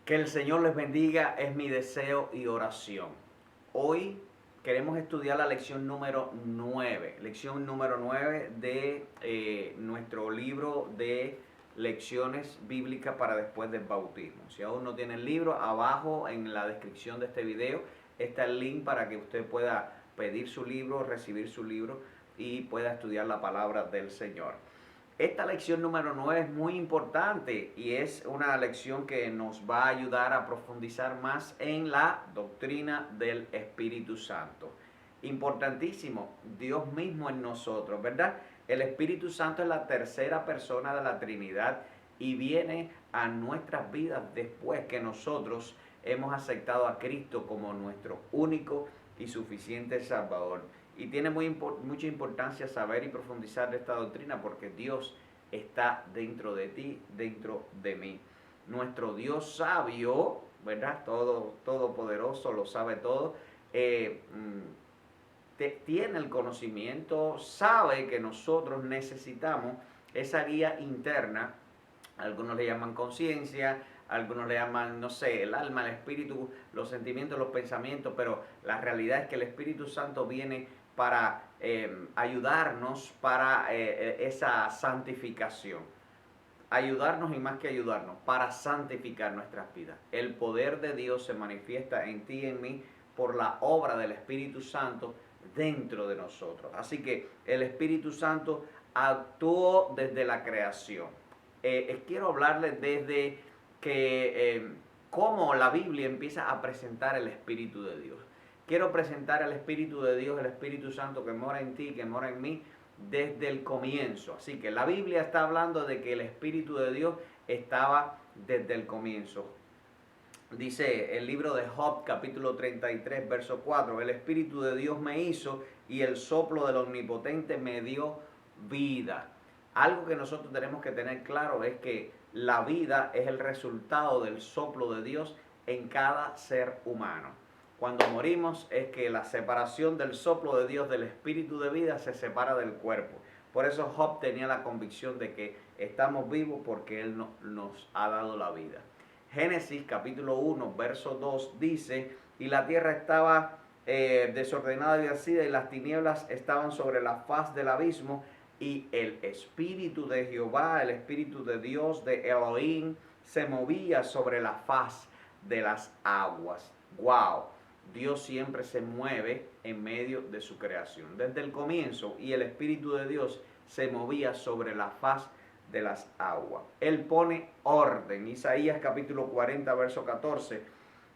Que el Señor les bendiga es mi deseo y oración. Hoy queremos estudiar la lección número 9, lección número 9 de nuestro libro de lecciones bíblicas para después del bautismo. Si aún no tiene el libro, abajo en la descripción de este video está el link para que usted pueda pedir su libro, recibir su libro y pueda estudiar la palabra del Señor. Esta lección número 9 es muy importante y es una lección que nos va a ayudar a profundizar más en la doctrina del Espíritu Santo. Importantísimo, Dios mismo en nosotros, ¿verdad? El Espíritu Santo es la tercera persona de la Trinidad y viene a nuestras vidas después que nosotros hemos aceptado a Cristo como nuestro único y suficiente Salvador. Y tiene mucha importancia saber y profundizar de esta doctrina porque Dios está dentro de ti, dentro de mí. Nuestro Dios sabio, ¿verdad? Todopoderoso, lo sabe todo. Tiene el conocimiento, sabe que nosotros necesitamos esa guía interna. Algunos le llaman conciencia, algunos le llaman, no sé, el alma, el espíritu, los sentimientos, los pensamientos, pero la realidad es que el Espíritu Santo viene para ayudarnos para esa santificación. Ayudarnos y más que ayudarnos, para santificar nuestras vidas. El poder de Dios se manifiesta en ti y en mí por la obra del Espíritu Santo dentro de nosotros. Así que el Espíritu Santo actuó desde la creación. Quiero hablarles desde que cómo la Biblia empieza a presentar el Espíritu de Dios. Quiero presentar el Espíritu de Dios, el Espíritu Santo que mora en ti, que mora en mí, desde el comienzo. Así que la Biblia está hablando de que el Espíritu de Dios estaba desde el comienzo. Dice el libro de Job, capítulo 33, verso 4, el Espíritu de Dios me hizo y el soplo del Omnipotente me dio vida. Algo que nosotros tenemos que tener claro es que la vida es el resultado del soplo de Dios en cada ser humano. Cuando morimos es que la separación del soplo de Dios, del espíritu de vida, se separa del cuerpo. Por eso Job tenía la convicción de que estamos vivos porque Él nos ha dado la vida. Génesis capítulo 1, verso 2 dice, y la tierra estaba desordenada y vacía y las tinieblas estaban sobre la faz del abismo y el espíritu de Jehová, el espíritu de Dios, de Elohim, se movía sobre la faz de las aguas. ¡Wow! Dios siempre se mueve en medio de su creación. Desde el comienzo, y el Espíritu de Dios se movía sobre la faz de las aguas. Él pone orden. Isaías capítulo 40, verso 14.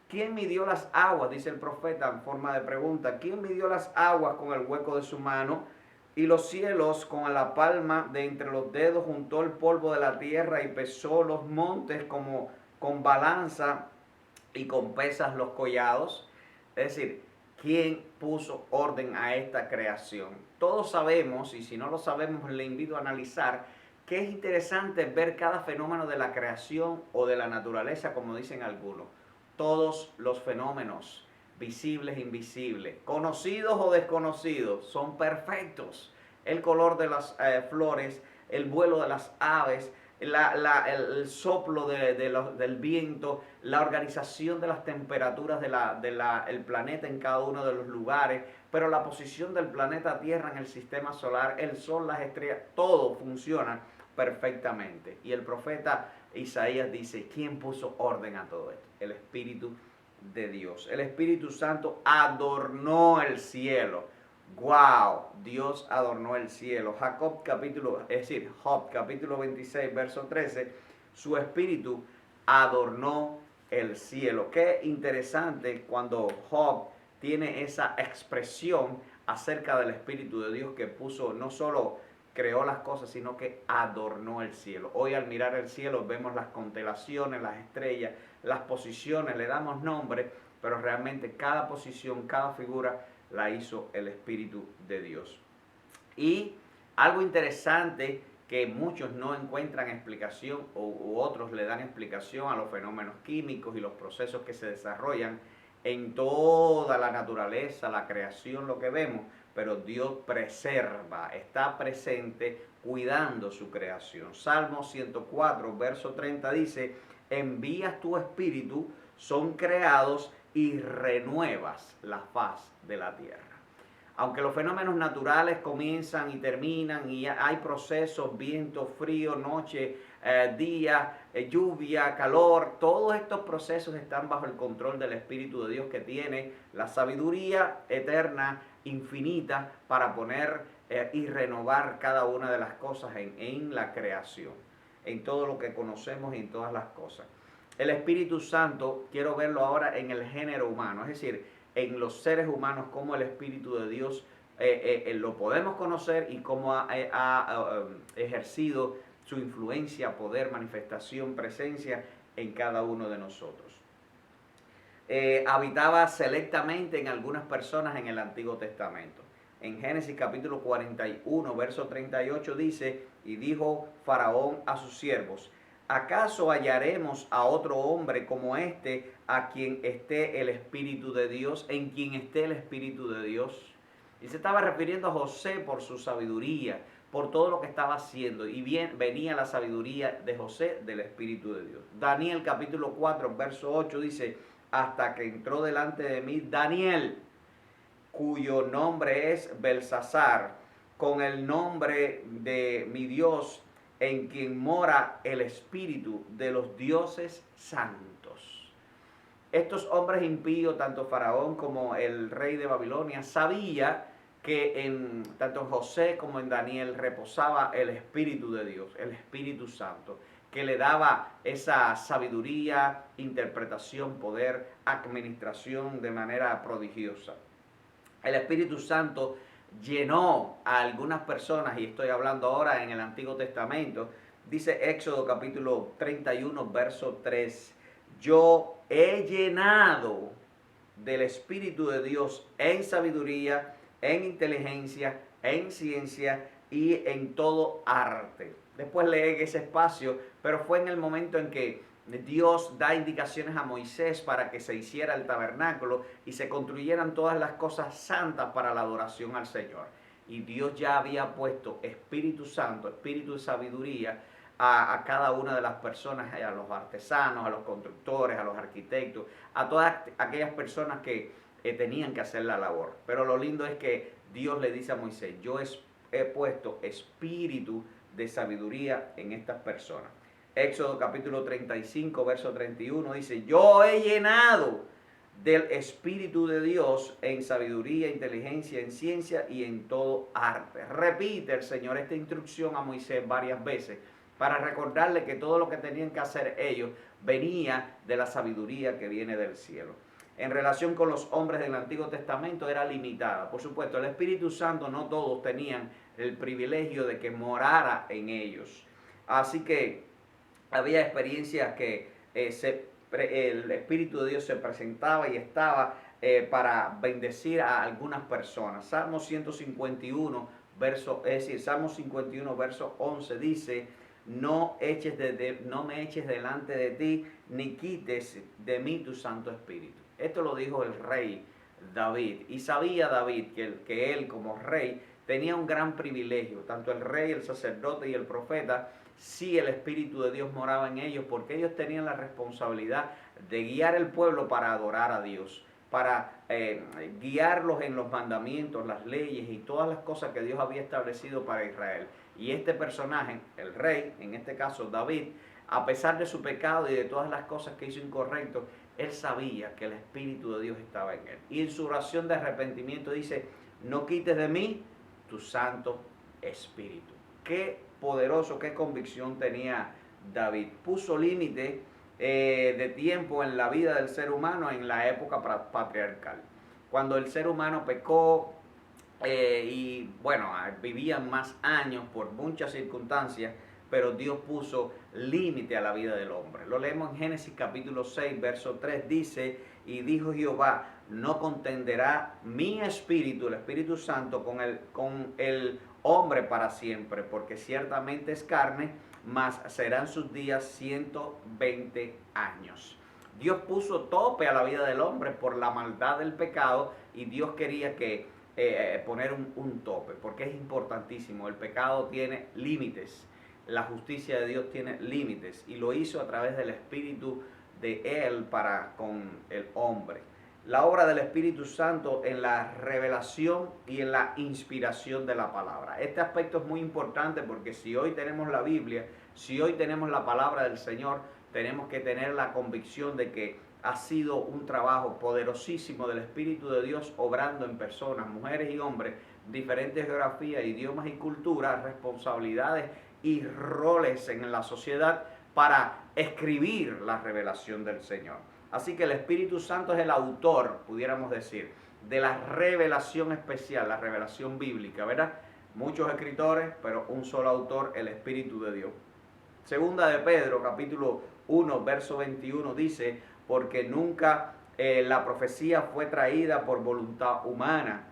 ¿Quién midió las aguas? Dice el profeta en forma de pregunta. ¿Quién midió las aguas con el hueco de su mano? Y los cielos con la palma de entre los dedos, juntó el polvo de la tierra y pesó los montes como con balanza y con pesas los collados. Es decir, ¿quién puso orden a esta creación? Todos sabemos, y si no lo sabemos, le invito a analizar, que es interesante ver cada fenómeno de la creación o de la naturaleza, como dicen algunos. Todos los fenómenos, visibles e invisibles, conocidos o desconocidos, son perfectos. El color de las flores, el vuelo de las aves, el soplo del viento, la organización de las temperaturas del planeta en cada uno de los lugares, pero la posición del planeta Tierra en el sistema solar, el sol, las estrellas, todo funciona perfectamente. Y el profeta Isaías dice, ¿quién puso orden a todo esto? El Espíritu de Dios. El Espíritu Santo adornó el cielo. Wow, Dios adornó el cielo. Job capítulo 26, verso 13, su espíritu adornó el cielo. Qué interesante cuando Job tiene esa expresión acerca del Espíritu de Dios que puso, no solo creó las cosas, sino que adornó el cielo. Hoy al mirar el cielo vemos las constelaciones, las estrellas, las posiciones, le damos nombre, pero realmente cada posición, cada figura la hizo el Espíritu de Dios. Y algo interesante que muchos no encuentran explicación u otros le dan explicación a los fenómenos químicos y los procesos que se desarrollan en toda la naturaleza, la creación, lo que vemos, pero Dios preserva, está presente cuidando su creación. Salmo 104, verso 30 dice, envías tu espíritu, son creados y renuevas la faz de la tierra. Aunque los fenómenos naturales comienzan y terminan y hay procesos, viento, frío, noche, día, lluvia, calor, todos estos procesos están bajo el control del Espíritu de Dios, que tiene la sabiduría eterna, infinita, para poner y renovar cada una de las cosas en la creación, en todo lo que conocemos y en todas las cosas. El Espíritu Santo, quiero verlo ahora en el género humano, es decir, en los seres humanos, cómo el Espíritu de Dios lo podemos conocer y cómo ha ejercido su influencia, poder, manifestación, presencia en cada uno de nosotros. Habitaba selectamente en algunas personas en el Antiguo Testamento. En Génesis capítulo 41, verso 38 dice, y dijo Faraón a sus siervos, ¿acaso hallaremos a otro hombre como este, a quien esté el Espíritu de Dios, en quien esté el Espíritu de Dios? Y se estaba refiriendo a José por su sabiduría, por todo lo que estaba haciendo, y bien venía la sabiduría de José del Espíritu de Dios. Daniel capítulo 4, verso 8 dice, hasta que entró delante de mí Daniel, cuyo nombre es Belsasar, con el nombre de mi Dios, en quien mora el Espíritu de los dioses santos. Estos hombres impíos, tanto Faraón como el rey de Babilonia, sabía que tanto en José como en Daniel reposaba el Espíritu de Dios, el Espíritu Santo, que le daba esa sabiduría, interpretación, poder, administración de manera prodigiosa. El Espíritu Santo llenó a algunas personas, y estoy hablando ahora en el Antiguo Testamento. Dice Éxodo capítulo 31, verso 3, yo he llenado del Espíritu de Dios en sabiduría, en inteligencia, en ciencia y en todo arte. Después lee ese espacio, pero fue en el momento en que Dios da indicaciones a Moisés para que se hiciera el tabernáculo y se construyeran todas las cosas santas para la adoración al Señor. Y Dios ya había puesto Espíritu Santo, Espíritu de sabiduría a cada una de las personas, a los artesanos, a los constructores, a los arquitectos, a todas aquellas personas que tenían que hacer la labor. Pero lo lindo es que Dios le dice a Moisés, yo he puesto espíritu de sabiduría en estas personas. Éxodo capítulo 35, verso 31 dice, yo he llenado del Espíritu de Dios en sabiduría, inteligencia, en ciencia y en todo arte. Repite el Señor esta instrucción a Moisés varias veces para recordarle que todo lo que tenían que hacer ellos venía de la sabiduría que viene del cielo. En relación con los hombres del Antiguo Testamento era limitada. Por supuesto, el Espíritu Santo no todos tenían el privilegio de que morara en ellos. Así que había experiencias que el Espíritu de Dios se presentaba y estaba para bendecir a algunas personas. Salmo 151, Salmo 51, verso 11 dice, no me eches delante de ti, ni quites de mí tu Santo Espíritu. Esto lo dijo el rey David. Y sabía David que él como rey tenía un gran privilegio, tanto el rey, el sacerdote y el profeta, si el Espíritu de Dios moraba en ellos, porque ellos tenían la responsabilidad de guiar el pueblo para adorar a Dios, para guiarlos en los mandamientos, las leyes y todas las cosas que Dios había establecido para Israel. Y este personaje, el rey, en este caso David, a pesar de su pecado y de todas las cosas que hizo incorrecto, él sabía que el Espíritu de Dios estaba en él. Y en su oración de arrepentimiento dice, no quites de mí tu Santo Espíritu. Qué poderoso, qué convicción tenía David. Puso límite de tiempo en la vida del ser humano en la época patriarcal. Cuando el ser humano pecó y bueno, vivían más años por muchas circunstancias, pero Dios puso límite a la vida del hombre. Lo leemos en Génesis capítulo 6, verso 3, dice, y dijo Jehová, no contenderá mi espíritu, el Espíritu Santo, con el hombre para siempre, porque ciertamente es carne, mas serán sus días 120 años. Dios puso tope a la vida del hombre por la maldad del pecado y Dios quería poner un tope, porque es importantísimo. El pecado tiene límites. la justicia de Dios tiene límites y lo hizo a través del Espíritu de Él para con el hombre. La obra del Espíritu Santo en la revelación y en la inspiración de la palabra. Este aspecto es muy importante porque si hoy tenemos la Biblia, si hoy tenemos la palabra del Señor, tenemos que tener la convicción de que ha sido un trabajo poderosísimo del Espíritu de Dios obrando en personas, mujeres y hombres, diferentes geografías, idiomas y culturas, responsabilidades y roles en la sociedad para escribir la revelación del Señor. Así que el Espíritu Santo es el autor, pudiéramos decir, de la revelación especial, la revelación bíblica, ¿verdad? Muchos escritores, pero un solo autor, el Espíritu de Dios. Segunda de Pedro, capítulo 1, verso 21, dice, porque nunca la profecía fue traída por voluntad humana,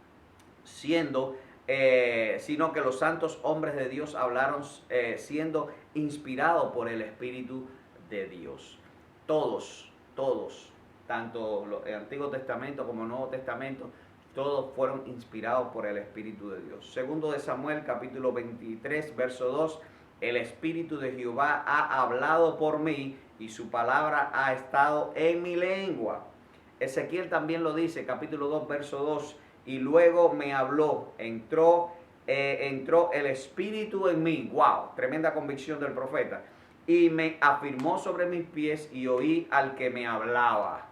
sino que los santos hombres de Dios hablaron siendo inspirados por el Espíritu de Dios. Todos, tanto el Antiguo Testamento como el Nuevo Testamento, todos fueron inspirados por el Espíritu de Dios. Segundo de Samuel, capítulo 23, verso 2, el Espíritu de Jehová ha hablado por mí y su palabra ha estado en mi lengua. Ezequiel también lo dice, capítulo 2, verso 2, y luego me habló, entró el Espíritu en mí. Wow, tremenda convicción del profeta. Y me afirmó sobre mis pies y oí al que me hablaba.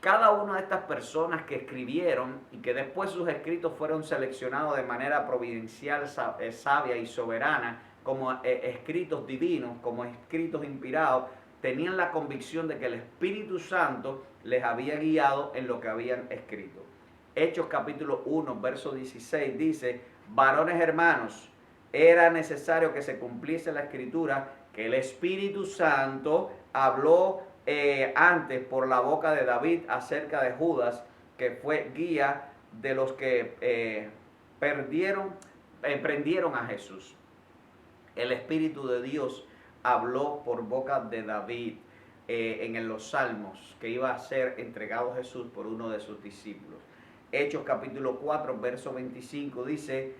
Cada una de estas personas que escribieron y que después sus escritos fueron seleccionados de manera providencial, sabia y soberana, como escritos divinos, como escritos inspirados, tenían la convicción de que el Espíritu Santo les había guiado en lo que habían escrito. Hechos capítulo 1, verso 16 dice, varones hermanos, era necesario que se cumpliese la escritura que el Espíritu Santo habló antes por la boca de David acerca de Judas, que fue guía de los que prendieron a Jesús. El Espíritu de Dios habló por boca de David en los Salmos, que iba a ser entregado a Jesús por uno de sus discípulos. Hechos capítulo 4, verso 25 dice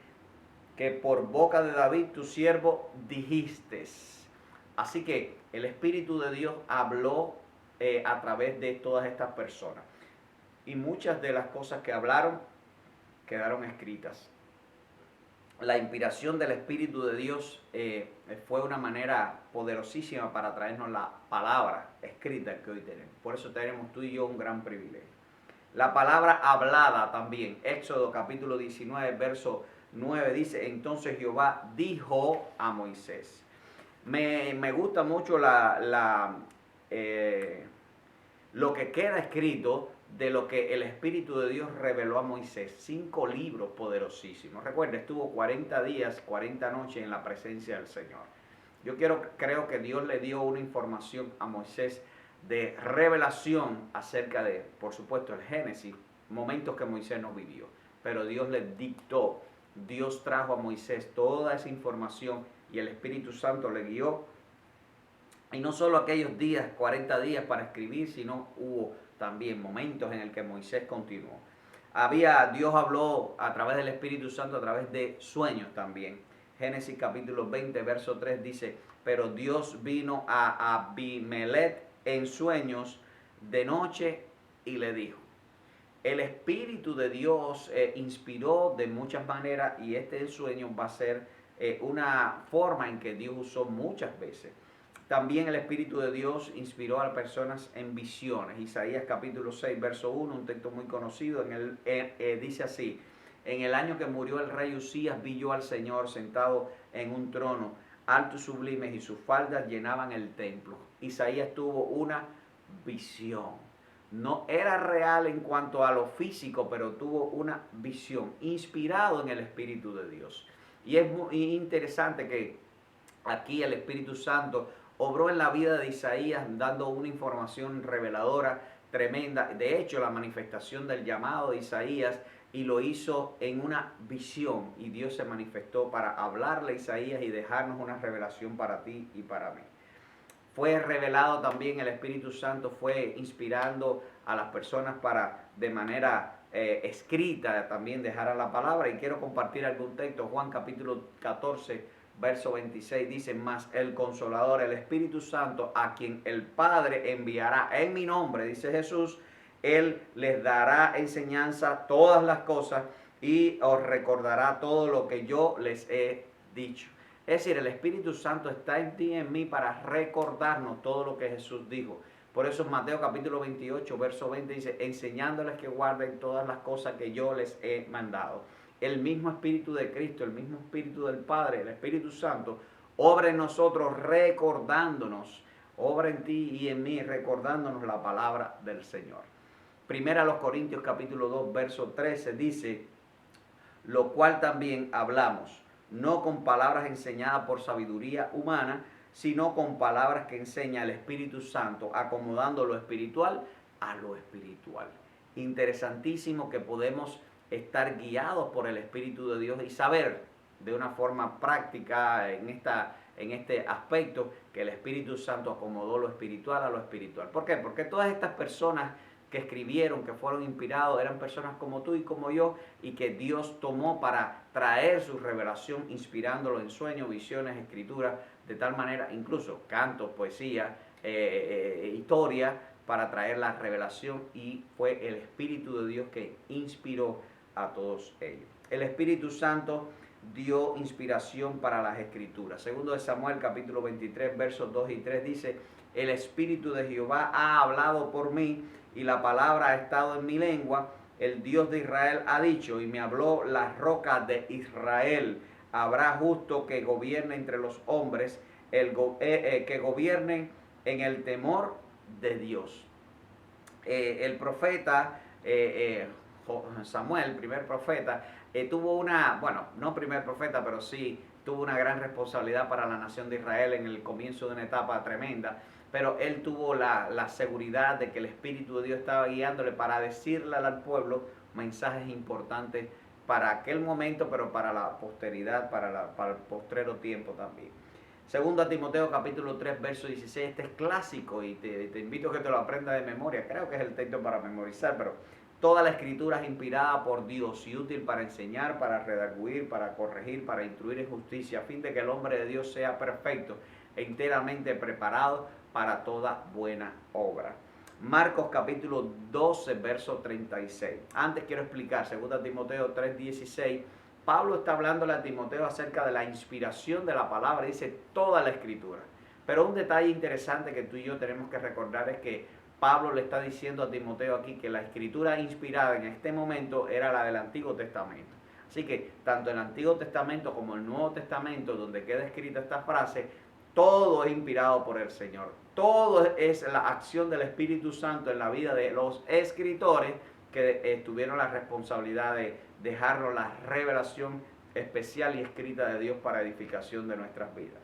que por boca de David tu siervo dijiste. Así que el Espíritu de Dios habló a través de todas estas personas. Y muchas de las cosas que hablaron quedaron escritas. La inspiración del Espíritu de Dios fue una manera poderosísima para traernos la palabra escrita que hoy tenemos. Por eso tenemos tú y yo un gran privilegio. La palabra hablada también. Éxodo capítulo 19, verso 9 dice, entonces Jehová dijo a Moisés. Me gusta mucho lo que queda escrito de lo que el Espíritu de Dios reveló a Moisés. 5 libros poderosísimos. Recuerda, estuvo 40 días, 40 noches en la presencia del Señor. Yo creo que Dios le dio una información a Moisés de revelación acerca de, por supuesto, el Génesis, momentos que Moisés no vivió. Pero Dios le dictó, Dios trajo a Moisés toda esa información y el Espíritu Santo le guió. Y no solo aquellos días, 40 días para escribir, sino hubo también momentos en el que Moisés continuó. Dios habló a través del Espíritu Santo, a través de sueños también. Génesis capítulo 20, verso 3 dice, pero Dios vino a Abimelech en sueños de noche y le dijo. El Espíritu de Dios inspiró de muchas maneras y este sueño va a ser una forma en que Dios usó muchas veces. También el Espíritu de Dios inspiró a personas en visiones. Isaías capítulo 6, verso 1, un texto muy conocido, dice así, en el año que murió el rey Usías vi yo al Señor sentado en un trono, alto y sublime, y sus faldas llenaban el templo. Isaías tuvo una visión. No era real en cuanto a lo físico, pero tuvo una visión, inspirado en el Espíritu de Dios. Y es muy interesante que aquí el Espíritu Santo obró en la vida de Isaías dando una información reveladora tremenda. De hecho, la manifestación del llamado de Isaías y lo hizo en una visión. Y Dios se manifestó para hablarle a Isaías y dejarnos una revelación para ti y para mí. Fue revelado también el Espíritu Santo, fue inspirando a las personas para de manera escrita también dejar a la palabra. Y quiero compartir algún texto, Juan capítulo 14, verso 26 dice, mas el Consolador, el Espíritu Santo, a quien el Padre enviará en mi nombre, dice Jesús, Él les dará enseñanza todas las cosas y os recordará todo lo que yo les he dicho. Es decir, el Espíritu Santo está en ti y en mí para recordarnos todo lo que Jesús dijo. Por eso en Mateo capítulo 28, verso 20 dice, enseñándoles que guarden todas las cosas que yo les he mandado. El mismo Espíritu de Cristo, el mismo Espíritu del Padre, el Espíritu Santo, obra en nosotros recordándonos, obra en ti y en mí recordándonos la palabra del Señor. Primera a los Corintios capítulo 2, verso 13 dice, lo cual también hablamos, no con palabras enseñadas por sabiduría humana, sino con palabras que enseña el Espíritu Santo, acomodando lo espiritual a lo espiritual. Interesantísimo que podemos estar guiados por el Espíritu de Dios y saber de una forma práctica en este aspecto que el Espíritu Santo acomodó lo espiritual a lo espiritual. ¿Por qué? Porque todas estas personas que escribieron, que fueron inspirados, eran personas como tú y como yo, y que Dios tomó para traer su revelación, inspirándolo en sueños, visiones, escrituras, de tal manera, incluso cantos, poesía, historia, para traer la revelación, y fue el Espíritu de Dios que inspiró a todos ellos. El Espíritu Santo dio inspiración para las escrituras. Segundo de Samuel capítulo 23 versos 2 y 3 dice, el Espíritu de Jehová ha hablado por mí y la palabra ha estado en mi lengua. El Dios de Israel ha dicho, y me habló la roca de Israel. Habrá justo que gobierne entre los hombres, que gobierne en el temor de Dios. El profeta Samuel, primer profeta, tuvo una, bueno, no primer profeta, pero sí tuvo una gran responsabilidad para la nación de Israel en el comienzo de una etapa tremenda, pero él tuvo la seguridad de que el Espíritu de Dios estaba guiándole para decirle al pueblo mensajes importantes para aquel momento, pero para la posteridad, para el postrero tiempo también. Segundo a Timoteo capítulo 3 verso 16, este es clásico y te invito a que te lo aprendas de memoria, creo que es el texto para memorizar, pero toda la escritura es inspirada por Dios y útil para enseñar, para redarguir, para corregir, para instruir en justicia, a fin de que el hombre de Dios sea perfecto e enteramente preparado para toda buena obra. Marcos capítulo 12 verso 36. Antes quiero explicar, 2 Timoteo 3, 16. Pablo está hablándole a Timoteo acerca de la inspiración de la palabra, dice toda la escritura. Pero un detalle interesante que tú y yo tenemos que recordar es que Pablo le está diciendo a Timoteo aquí que la escritura inspirada en este momento era la del Antiguo Testamento. Así que tanto el Antiguo Testamento como el Nuevo Testamento, donde queda escrita esta frase, todo es inspirado por el Señor. Todo es la acción del Espíritu Santo en la vida de los escritores que tuvieron la responsabilidad de dejarnos la revelación especial y escrita de Dios para edificación de nuestras vidas.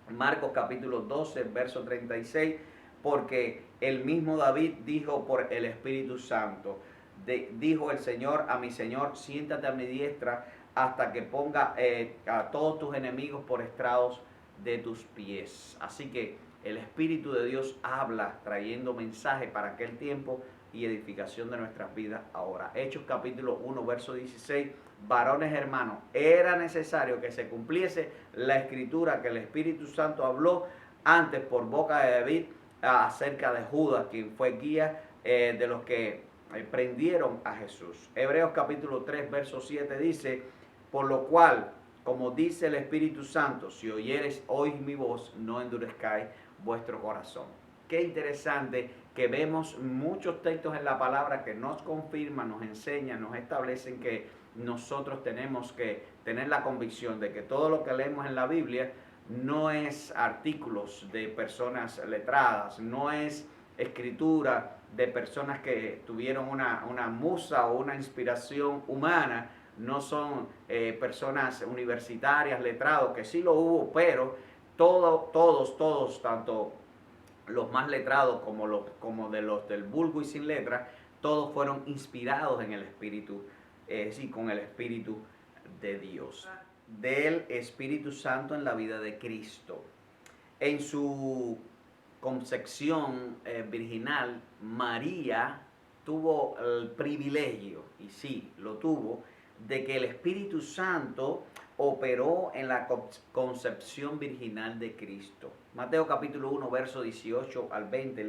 Marcos capítulo 12, verso 36, porque el mismo David dijo por el Espíritu Santo, dijo el Señor a mi Señor, siéntate a mi diestra hasta que ponga a todos tus enemigos por estrados de tus pies. Así que el Espíritu de Dios habla trayendo mensaje para aquel tiempo y edificación de nuestras vidas ahora. Hechos capítulo 1 verso 16, varones hermanos, era necesario que se cumpliese la escritura que el Espíritu Santo habló antes por boca de David acerca de Judas, quien fue guía de los que prendieron a Jesús. Hebreos capítulo 3 verso 7 dice, por lo cual, como dice el Espíritu Santo, si oyeres hoy mi voz, no endurezcáis vuestro corazón. Qué interesante que vemos muchos textos en la palabra que nos confirman, nos enseñan, nos establecen que nosotros tenemos que tener la convicción de que todo lo que leemos en la Biblia no es artículos de personas letradas, no es escritura de personas que tuvieron una musa o una inspiración humana, no son personas universitarias, letrados, que sí lo hubo, pero todos, tanto los más letrados como de los del vulgo y sin letra, todos fueron inspirados en el Espíritu, sí, con el Espíritu de Dios, del Espíritu Santo en la vida de Cristo. En su concepción virginal, María tuvo el privilegio, y sí, lo tuvo, de que el Espíritu Santo operó en la concepción virginal de Cristo. Mateo capítulo 1, verso 18 al 20.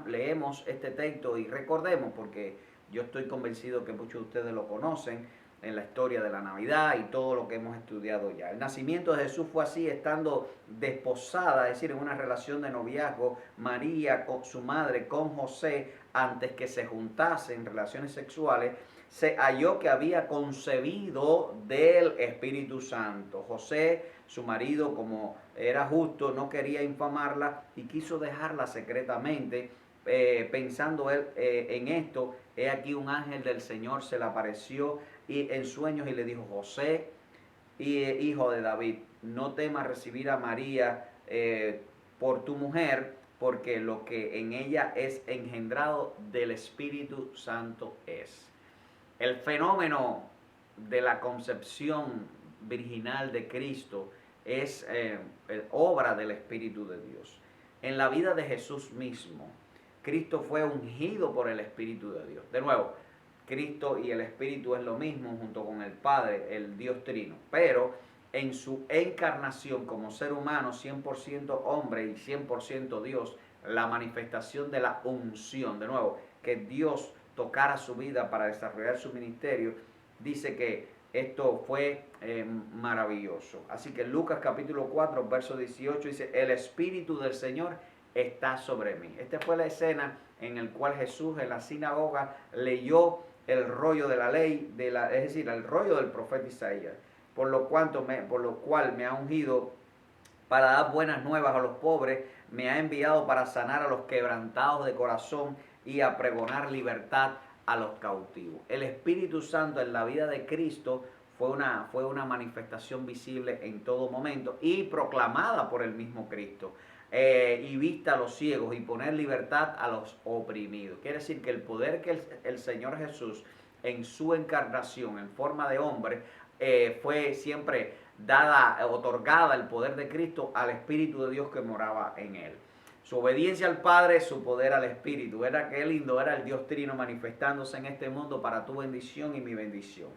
Leemos este texto y recordemos, porque yo estoy convencido que muchos de ustedes lo conocen, en la historia de la Navidad y todo lo que hemos estudiado ya. El nacimiento de Jesús fue así, estando desposada, es decir, en una relación de noviazgo, María, con su madre, con José, antes que se juntasen relaciones sexuales, se halló que había concebido del Espíritu Santo. José, su marido, como era justo, no quería infamarla y quiso dejarla secretamente. Pensando él en esto, he aquí un ángel del Señor se le apareció y en sueños y le dijo: José, hijo de David, no temas recibir a María por tu mujer, porque lo que en ella es engendrado del Espíritu Santo es. El fenómeno de la concepción virginal de Cristo es obra del Espíritu de Dios. En la vida de Jesús mismo, Cristo fue ungido por el Espíritu de Dios. De nuevo, Cristo y el Espíritu es lo mismo junto con el Padre, el Dios Trino. Pero en su encarnación como ser humano, 100% hombre y 100% Dios, la manifestación de la unción, de nuevo, que Dios tocara su vida para desarrollar su ministerio, dice que esto fue maravilloso. Así que Lucas capítulo 4, verso 18 dice: el Espíritu del Señor está sobre mí. Esta fue la escena en la cual Jesús en la sinagoga leyó el rollo de la ley, es decir, el rollo del profeta Isaías, por lo cual me ha ungido para dar buenas nuevas a los pobres, me ha enviado para sanar a los quebrantados de corazón y a pregonar libertad a los cautivos. El Espíritu Santo en la vida de Cristo fue una manifestación visible en todo momento y proclamada por el mismo Cristo. Y vista a los ciegos y poner libertad a los oprimidos. Quiere decir que el poder que el Señor Jesús en su encarnación en forma de hombre fue siempre otorgada el poder de Cristo al Espíritu de Dios que moraba en él. Su obediencia al Padre, su poder al Espíritu. Qué lindo, era el Dios Trino manifestándose en este mundo para tu bendición y mi bendición.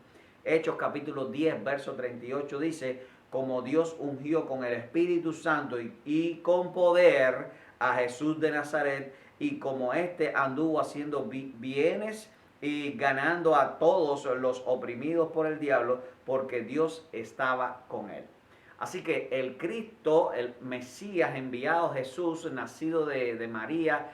Hechos capítulo 10, verso 38 dice: como Dios ungió con el Espíritu Santo y con poder a Jesús de Nazaret, y como éste anduvo haciendo bienes y ganando a todos los oprimidos por el diablo, porque Dios estaba con él. Así que el Cristo, el Mesías enviado, Jesús, nacido de María,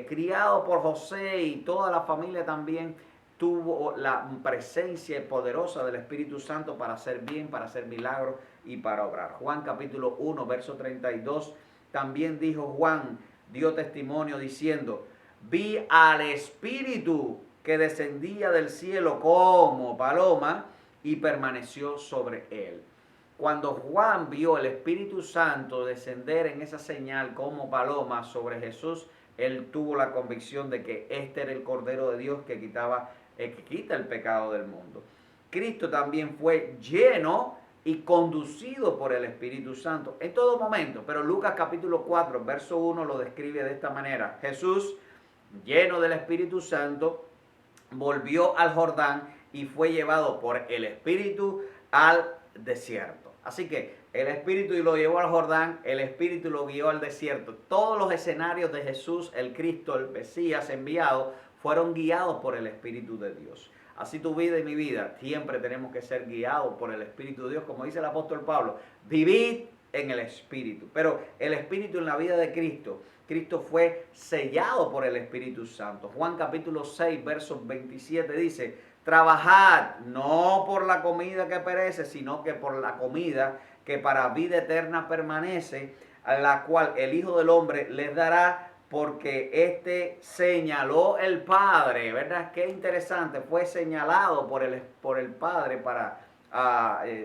criado por José y toda la familia también, tuvo la presencia poderosa del Espíritu Santo para hacer bien, para hacer milagros y para obrar. Juan capítulo 1, verso 32, también dijo Juan, dio testimonio diciendo: vi al Espíritu que descendía del cielo como paloma y permaneció sobre él. Cuando Juan vio el Espíritu Santo descender en esa señal como paloma sobre Jesús, él tuvo la convicción de que este era el Cordero de Dios que quita el pecado del mundo. Cristo también fue lleno y conducido por el Espíritu Santo en todo momento. Pero Lucas capítulo 4, verso 1 lo describe de esta manera: Jesús, lleno del Espíritu Santo, volvió al Jordán y fue llevado por el Espíritu al desierto. Así que el Espíritu lo llevó al Jordán, el Espíritu lo guió al desierto. Todos los escenarios de Jesús, el Cristo, el Mesías enviado, fueron guiados por el Espíritu de Dios. Así tu vida y mi vida, siempre tenemos que ser guiados por el Espíritu de Dios. Como dice el apóstol Pablo, vivid en el Espíritu. Pero el Espíritu en la vida de Cristo, Cristo fue sellado por el Espíritu Santo. Juan capítulo 6, verso 27 dice: trabajad no por la comida que perece, sino que por la comida que para vida eterna permanece, a la cual el Hijo del Hombre les dará, porque este señaló el Padre. ¿Verdad? Qué interesante, fue señalado por el Padre para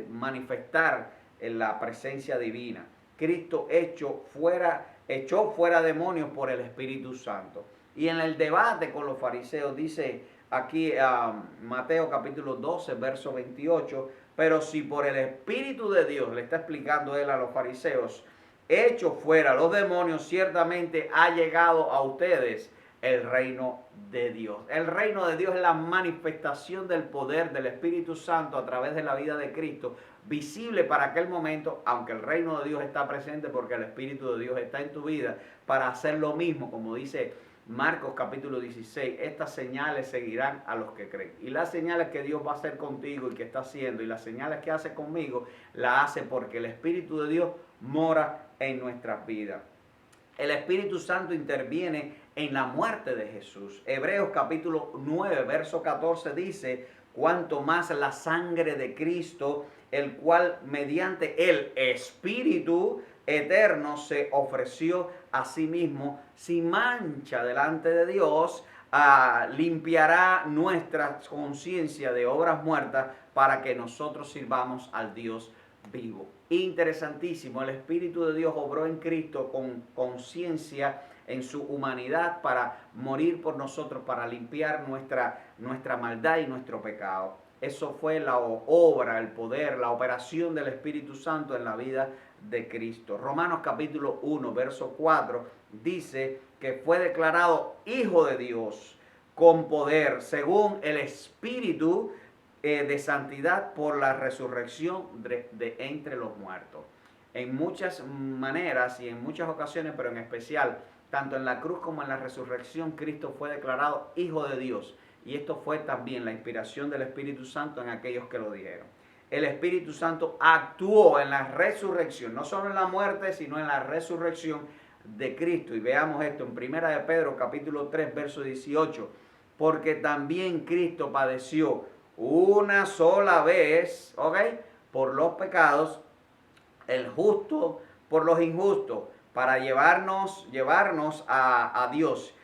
manifestar la presencia divina. Cristo echó fuera demonios por el Espíritu Santo. Y en el debate con los fariseos dice aquí Mateo capítulo 12, verso 28, pero si por el Espíritu de Dios, le está explicando él a los fariseos, hecho fuera los demonios, ciertamente ha llegado a ustedes el reino de Dios. El reino de Dios es la manifestación del poder del Espíritu Santo a través de la vida de Cristo, visible para aquel momento, aunque el reino de Dios está presente porque el Espíritu de Dios está en tu vida, para hacer lo mismo, como dice Marcos capítulo 16, estas señales seguirán a los que creen. Y las señales que Dios va a hacer contigo y que está haciendo, y las señales que hace conmigo, las hace porque el Espíritu de Dios mora en nuestras vidas. El Espíritu Santo interviene en la muerte de Jesús. Hebreos capítulo 9, verso 14 dice, cuanto más la sangre de Cristo, el cual mediante el Espíritu eterno se ofreció a sí mismo sin mancha delante de Dios, limpiará nuestra conciencia de obras muertas para que nosotros sirvamos al Dios vivo. Interesantísimo, el Espíritu de Dios obró en Cristo con conciencia en su humanidad para morir por nosotros, para limpiar nuestra maldad y nuestro pecado. Eso fue la obra, el poder, la operación del Espíritu Santo en la vida de Cristo. Romanos capítulo 1, verso 4 dice que fue declarado Hijo de Dios con poder, según el Espíritu de santidad por la resurrección de entre los muertos. En muchas maneras y en muchas ocasiones, pero en especial, tanto en la cruz como en la resurrección, Cristo fue declarado Hijo de Dios. Y esto fue también la inspiración del Espíritu Santo en aquellos que lo dijeron. El Espíritu Santo actuó en la resurrección, no solo en la muerte, sino en la resurrección de Cristo. Y veamos esto en 1 de Pedro capítulo 3, verso 18. Porque también Cristo padeció una sola vez, ¿ok?, por los pecados, el justo por los injustos, para llevarnos a Dios,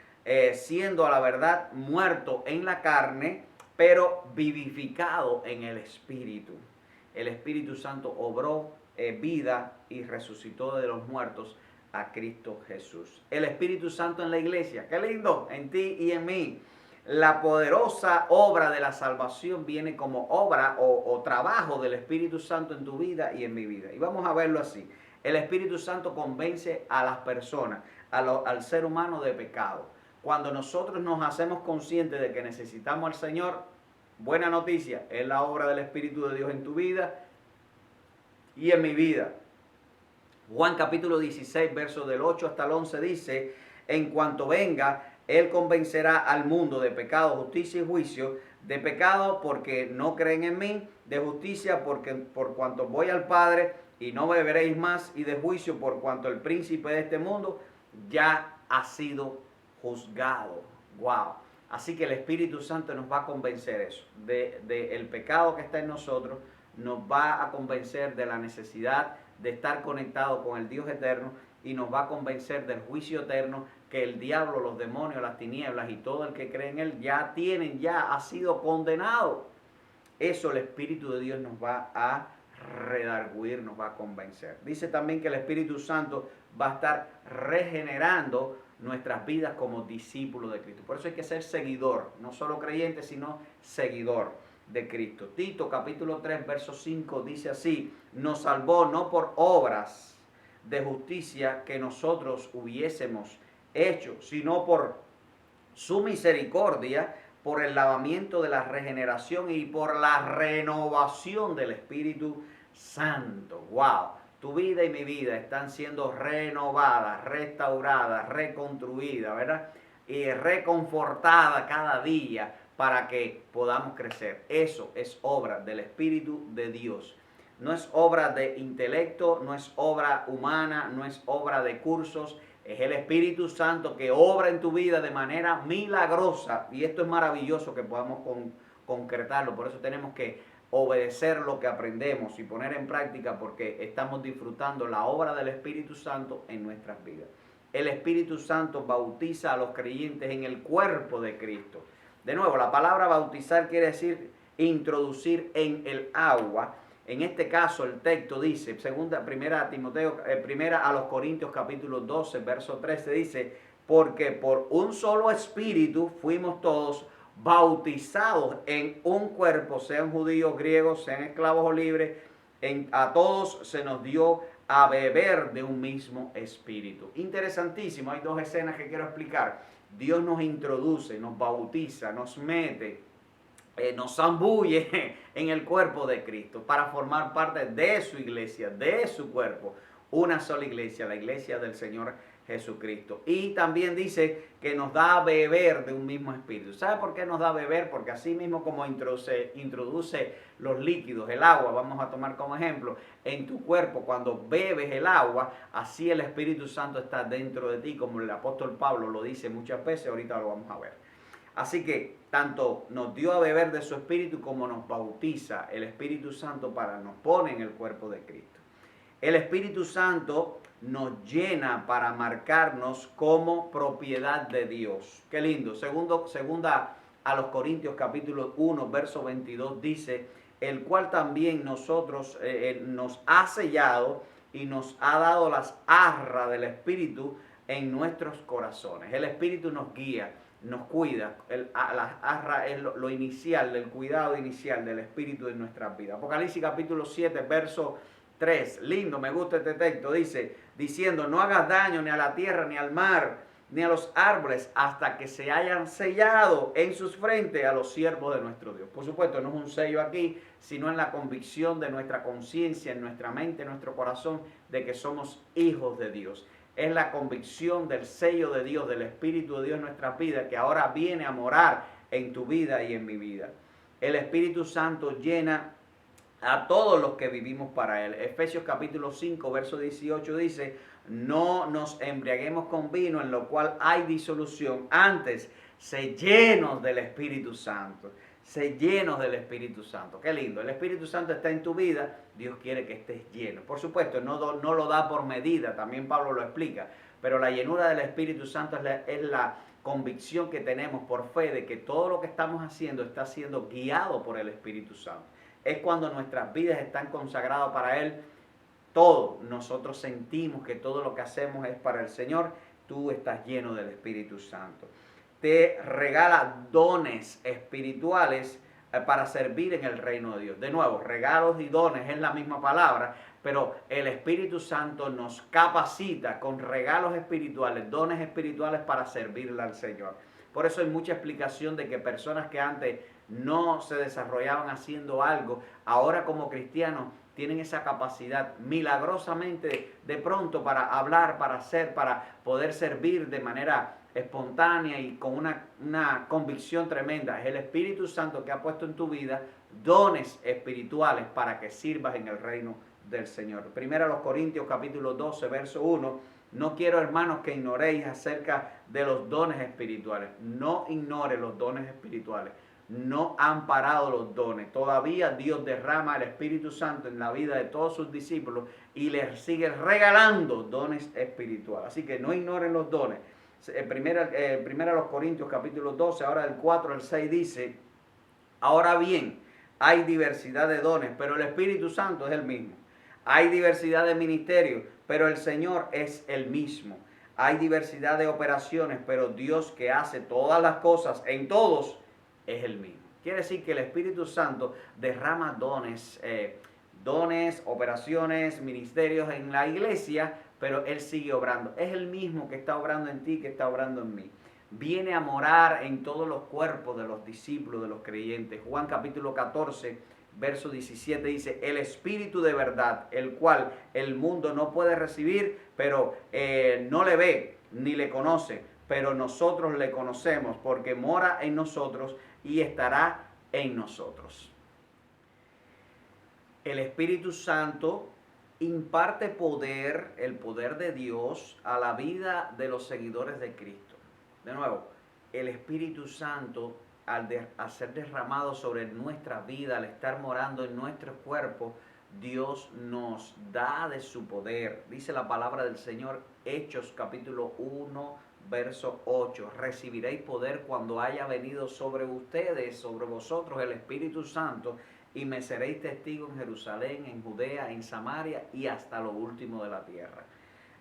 siendo a la verdad muerto en la carne, pero vivificado en el Espíritu. El Espíritu Santo obró vida y resucitó de los muertos a Cristo Jesús. El Espíritu Santo en la iglesia, qué lindo, en ti y en mí. La poderosa obra de la salvación viene como obra o trabajo del Espíritu Santo en tu vida y en mi vida. Y vamos a verlo así. El Espíritu Santo convence a las personas, al ser humano de pecado. Cuando nosotros nos hacemos conscientes de que necesitamos al Señor, buena noticia, es la obra del Espíritu de Dios en tu vida y en mi vida. Juan capítulo 16, versos del 8 hasta el 11 dice, en cuanto venga, Él convencerá al mundo de pecado, justicia y juicio. De pecado porque no creen en mí, de justicia porque por cuanto voy al Padre y no me veréis más, y de juicio por cuanto el príncipe de este mundo ya ha sido juzgado. Wow. Así que el Espíritu Santo nos va a convencer eso, el pecado que está en nosotros, nos va a convencer de la necesidad de estar conectado con el Dios eterno, y nos va a convencer del juicio eterno que el diablo, los demonios, las tinieblas y todo el que cree en él ya ha sido condenado. Eso el Espíritu de Dios nos va a redarguir, nos va a convencer. Dice también que el Espíritu Santo va a estar regenerando nuestras vidas como discípulos de Cristo. Por eso hay que ser seguidor, no solo creyente, sino seguidor de Cristo. Tito capítulo 3, verso 5 dice así, nos salvó no por obras de justicia que nosotros hubiésemos hecho, sino por su misericordia, por el lavamiento de la regeneración y por la renovación del Espíritu Santo. ¡Wow! Tu vida y mi vida están siendo renovadas, restauradas, reconstruidas, ¿verdad? Y reconfortadas cada día para que podamos crecer. Eso es obra del Espíritu de Dios. No es obra de intelecto, no es obra humana, no es obra de cursos. Es el Espíritu Santo que obra en tu vida de manera milagrosa. Y esto es maravilloso que podamos concretarlo. Por eso tenemos que obedecer lo que aprendemos y poner en práctica, porque estamos disfrutando la obra del Espíritu Santo en nuestras vidas. El Espíritu Santo bautiza a los creyentes en el cuerpo de Cristo. De nuevo, la palabra bautizar quiere decir introducir en el agua. En este caso el texto dice, primera a los Corintios capítulo 12, verso 13 dice, porque por un solo espíritu fuimos todos bautizados en un cuerpo, sean judíos, griegos, sean esclavos o libres, a todos se nos dio a beber de un mismo espíritu. Interesantísimo, hay dos escenas que quiero explicar. Dios nos introduce, nos bautiza, nos mete, nos zambulle en el cuerpo de Cristo para formar parte de su iglesia, de su cuerpo, una sola iglesia, la iglesia del Señor Jesucristo. Y también dice que nos da a beber de un mismo espíritu. ¿Sabe por qué nos da a beber? Porque así mismo como introduce los líquidos, el agua, vamos a tomar como ejemplo, en tu cuerpo, cuando bebes el agua, así el Espíritu Santo está dentro de ti, como el apóstol Pablo lo dice muchas veces, ahorita lo vamos a ver. Así que tanto nos dio a beber de su Espíritu como nos bautiza el Espíritu Santo nos pone en el cuerpo de Cristo. El Espíritu Santo nos llena para marcarnos como propiedad de Dios. Qué lindo. Segunda a los Corintios capítulo 1, verso 22 dice, el cual también nos ha sellado y nos ha dado las arras del Espíritu en nuestros corazones. El Espíritu nos guía, nos cuida. Las arras es lo inicial, del cuidado inicial del Espíritu en nuestras vidas. Apocalipsis capítulo 7, verso 3, lindo, me gusta este texto, diciendo, no hagas daño ni a la tierra, ni al mar, ni a los árboles, hasta que se hayan sellado en sus frentes a los siervos de nuestro Dios. Por supuesto, no es un sello aquí, sino en la convicción de nuestra conciencia, en nuestra mente, en nuestro corazón, de que somos hijos de Dios. Es la convicción del sello de Dios, del Espíritu de Dios en nuestra vida, que ahora viene a morar en tu vida y en mi vida. El Espíritu Santo llena a todos los que vivimos para Él. Efesios capítulo 5, verso 18 dice, no nos embriaguemos con vino en lo cual hay disolución, antes se llenos del Espíritu Santo. Se llenos del Espíritu Santo. Qué lindo. El Espíritu Santo está en tu vida, Dios quiere que estés lleno. Por supuesto, no lo da por medida, también Pablo lo explica, pero la llenura del Espíritu Santo es la convicción que tenemos por fe de que todo lo que estamos haciendo está siendo guiado por el Espíritu Santo. Es cuando nuestras vidas están consagradas para Él, todo, nosotros sentimos que todo lo que hacemos es para el Señor, tú estás lleno del Espíritu Santo. Te regala dones espirituales para servir en el reino de Dios. De nuevo, regalos y dones es la misma palabra, pero el Espíritu Santo nos capacita con regalos espirituales, dones espirituales para servirle al Señor. Por eso hay mucha explicación de que personas que antes no se desarrollaban haciendo algo, ahora como cristianos tienen esa capacidad milagrosamente de pronto para hablar, para hacer, para poder servir de manera espontánea y con una convicción tremenda. Es el Espíritu Santo que ha puesto en tu vida dones espirituales para que sirvas en el reino del Señor. Primero a los Corintios capítulo 12, verso 1. No quiero, hermanos, que ignoréis acerca de los dones espirituales. No ignore los dones espirituales. No han parado los dones. Todavía Dios derrama el Espíritu Santo en la vida de todos sus discípulos y les sigue regalando dones espirituales. Así que no ignoren los dones. Primero a los Corintios capítulo 12, ahora del 4 al 6 dice, ahora bien, hay diversidad de dones, pero el Espíritu Santo es el mismo. Hay diversidad de ministerios, pero el Señor es el mismo. Hay diversidad de operaciones, pero Dios que hace todas las cosas en todos es el mismo. Quiere decir que el Espíritu Santo derrama dones, operaciones, ministerios en la iglesia, pero Él sigue obrando. Es el mismo que está obrando en ti, que está obrando en mí. Viene a morar en todos los cuerpos de los discípulos, de los creyentes. Juan capítulo 14, verso 17 dice, el Espíritu de verdad, el cual el mundo no puede recibir, pero no le ve ni le conoce, pero nosotros le conocemos porque mora en nosotros y estará en nosotros. El Espíritu Santo imparte poder, el poder de Dios, a la vida de los seguidores de Cristo. De nuevo, el Espíritu Santo, al ser derramado sobre nuestra vida, al estar morando en nuestro cuerpo, Dios nos da de su poder. Dice la palabra del Señor, Hechos capítulo 1, verso 8. Recibiréis poder cuando haya venido sobre ustedes, sobre vosotros, el Espíritu Santo, y me seréis testigos en Jerusalén, en Judea, en Samaria y hasta lo último de la tierra.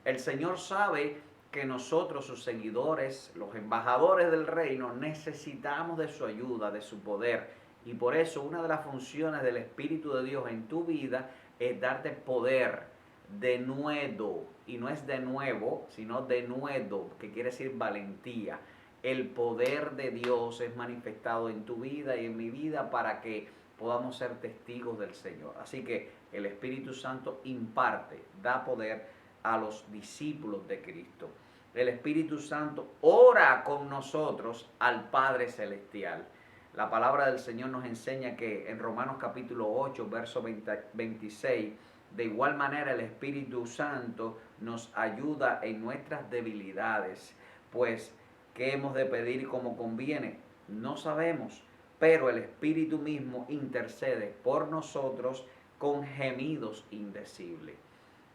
El Señor sabe que nosotros, sus seguidores, los embajadores del reino, necesitamos de su ayuda, de su poder. Y por eso una de las funciones del Espíritu de Dios en tu vida es darte poder, denuedo. Y no es de nuevo, sino denuedo, que quiere decir valentía. el poder de Dios es manifestado en tu vida y en mi vida para que podamos ser testigos del Señor. Así que el Espíritu Santo imparte, da poder a los discípulos de Cristo. El Espíritu Santo ora con nosotros al Padre Celestial. La palabra del Señor nos enseña que en Romanos capítulo 8, verso 26, de igual manera el Espíritu Santo nos ayuda en nuestras debilidades, pues ¿qué hemos de pedir como conviene? No sabemos, pero el Espíritu mismo intercede por nosotros con gemidos indecibles.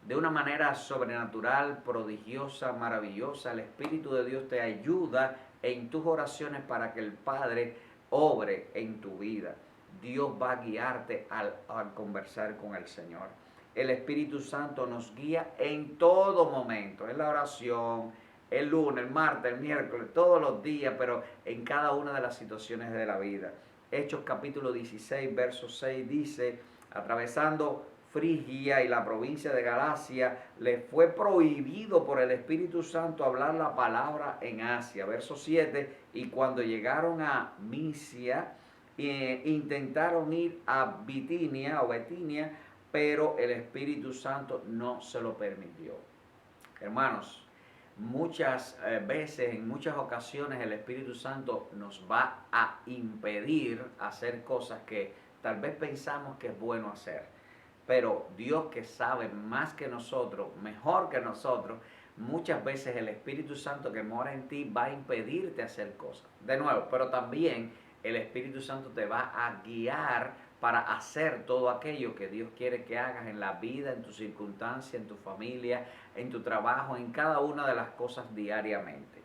De una manera sobrenatural, prodigiosa, maravillosa, el Espíritu de Dios te ayuda en tus oraciones para que el Padre obre en tu vida. Dios va a guiarte al conversar con el Señor. El Espíritu Santo nos guía en todo momento, en la oración, el lunes, el martes, el miércoles, todos los días, pero en cada una de las situaciones de la vida. Hechos capítulo 16, verso 6 dice, atravesando Frigia y la provincia de Galacia, le fue prohibido por el Espíritu Santo hablar la palabra en Asia. Verso 7, y cuando llegaron a Misia, intentaron ir a Bitinia o Betinia, pero el Espíritu Santo no se lo permitió. Hermanos, muchas veces, en muchas ocasiones, el Espíritu Santo nos va a impedir hacer cosas que tal vez pensamos que es bueno hacer. Pero Dios, que sabe más que nosotros, mejor que nosotros, muchas veces el Espíritu Santo que mora en ti va a impedirte hacer cosas. De nuevo, pero también el Espíritu Santo te va a guiar para hacer todo aquello que Dios quiere que hagas en la vida, en tu circunstancia, en tu familia, en tu trabajo, en cada una de las cosas diariamente.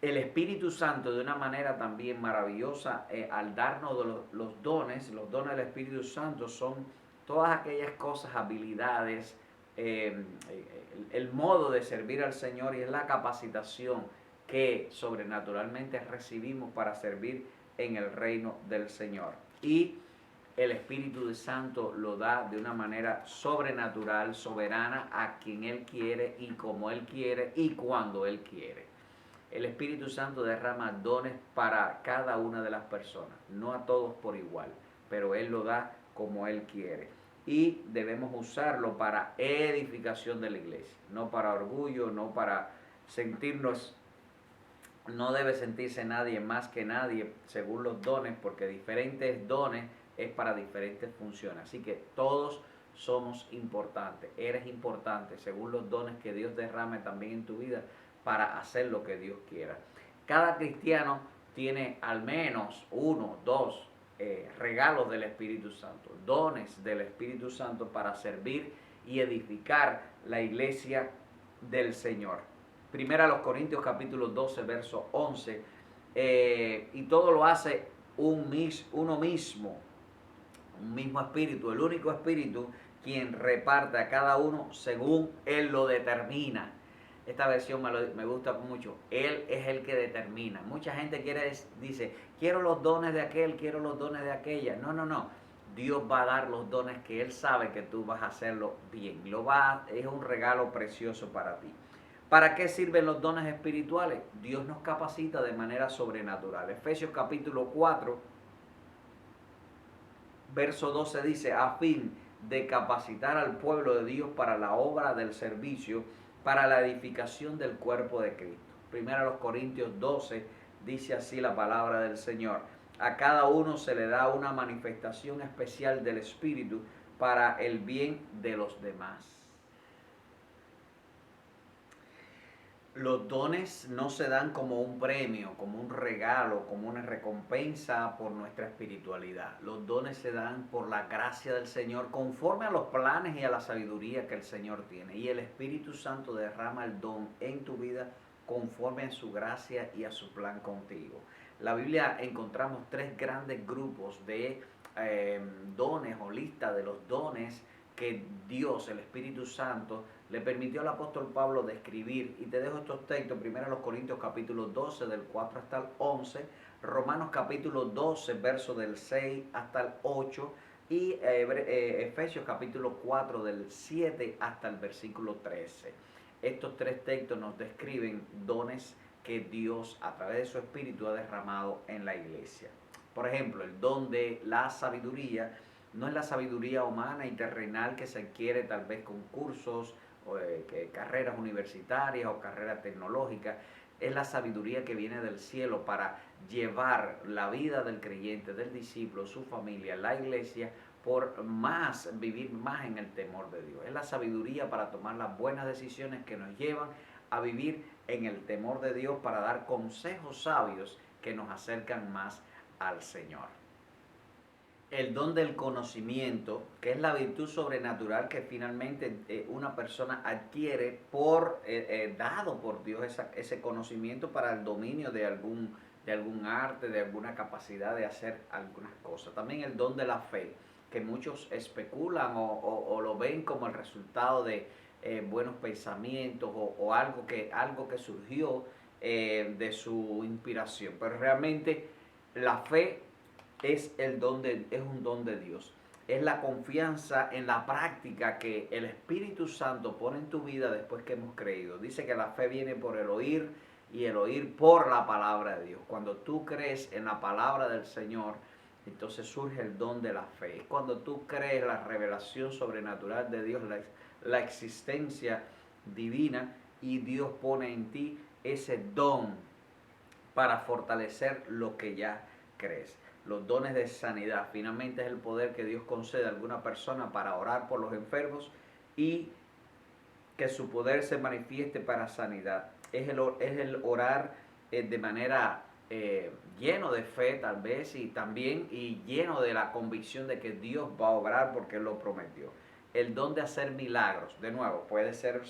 El Espíritu Santo, de una manera también maravillosa, al darnos los dones del Espíritu Santo son todas aquellas cosas, habilidades, el modo de servir al Señor, y es la capacitación que sobrenaturalmente recibimos para servir en el reino del Señor. Y el Espíritu Santo lo da de una manera sobrenatural, soberana, a quien Él quiere y como Él quiere y cuando Él quiere. El Espíritu Santo derrama dones para cada una de las personas, no a todos por igual, pero Él lo da como Él quiere. Y debemos usarlo para edificación de la iglesia, no para orgullo, no para sentirnos, no debe sentirse nadie más que nadie según los dones, porque diferentes dones es para diferentes funciones. Así que todos somos importantes, eres importante según los dones que Dios derrame también en tu vida, para hacer lo que Dios quiera. Cada cristiano tiene al menos uno, dos regalos del Espíritu Santo, dones del Espíritu Santo para servir y edificar la iglesia del Señor. Primera a los Corintios capítulo 12, verso 11, y todo lo hace uno mismo, un mismo Espíritu, el único Espíritu, quien reparte a cada uno según Él lo determina. Esta versión me gusta mucho. Él es el que determina. Mucha gente dice, quiero los dones de aquel, quiero los dones de aquella. No. Dios va a dar los dones que Él sabe que tú vas a hacerlo bien. Es un regalo precioso para ti. ¿Para qué sirven los dones espirituales? Dios nos capacita de manera sobrenatural. Efesios capítulo 4, verso 12 dice, a fin de capacitar al pueblo de Dios para la obra del servicio, para la edificación del cuerpo de Cristo. Primero a los Corintios 12 dice así la palabra del Señor. A cada uno se le da una manifestación especial del Espíritu para el bien de los demás. Los dones no se dan como un premio, como un regalo, como una recompensa por nuestra espiritualidad. Los dones se dan por la gracia del Señor, conforme a los planes y a la sabiduría que el Señor tiene. Y el Espíritu Santo derrama el don en tu vida conforme a su gracia y a su plan contigo. La Biblia encontramos tres grandes grupos de dones o lista de los dones que Dios, el Espíritu Santo, le permitió al apóstol Pablo describir. Y te dejo estos textos, primero los Corintios capítulo 12 del 4 hasta el 11, Romanos capítulo 12 verso del 6 hasta el 8 y Efesios capítulo 4 del 7 hasta el versículo 13. estos tres textos nos describen dones que Dios a través de su Espíritu ha derramado en la iglesia. Por ejemplo, el don de la sabiduría no es la sabiduría humana y terrenal que se adquiere tal vez con cursos, o, carreras universitarias o carreras tecnológicas. Es la sabiduría que viene del cielo para llevar la vida del creyente, del discípulo, su familia, la iglesia, por más, vivir más en el temor de Dios. Es la sabiduría para tomar las buenas decisiones que nos llevan a vivir en el temor de Dios, para dar consejos sabios que nos acercan más al Señor. El don del conocimiento, que es la virtud sobrenatural que finalmente una persona adquiere dado por Dios ese conocimiento para el dominio de algún arte, de alguna capacidad de hacer algunas cosas. También el don de la fe, que muchos especulan o lo ven como el resultado de buenos pensamientos o algo que surgió de su inspiración. Pero realmente la fe es un don de Dios. Es la confianza en la práctica que el Espíritu Santo pone en tu vida después que hemos creído. Dice que la fe viene por el oír y el oír por la palabra de Dios. Cuando tú crees en la palabra del Señor, entonces surge el don de la fe. Es cuando tú crees la revelación sobrenatural de Dios, la existencia divina, y Dios pone en ti ese don para fortalecer lo que ya crees. Los dones de sanidad, finalmente es el poder que Dios concede a alguna persona para orar por los enfermos y que su poder se manifieste para sanidad. Es el orar de manera lleno de fe tal vez, y también lleno de la convicción de que Dios va a obrar porque Él lo prometió. El don de hacer milagros, de nuevo, puede ser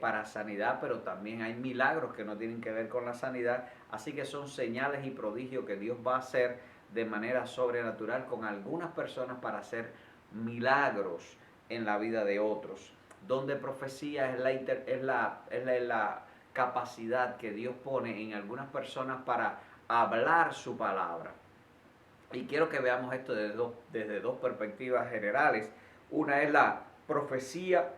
para sanidad, pero también hay milagros que no tienen que ver con la sanidad, así que son señales y prodigios que Dios va a hacer de manera sobrenatural con algunas personas para hacer milagros en la vida de otros. Don de profecía es la capacidad que Dios pone en algunas personas para hablar su palabra. Y quiero que veamos esto desde dos perspectivas generales. Una es la profecía.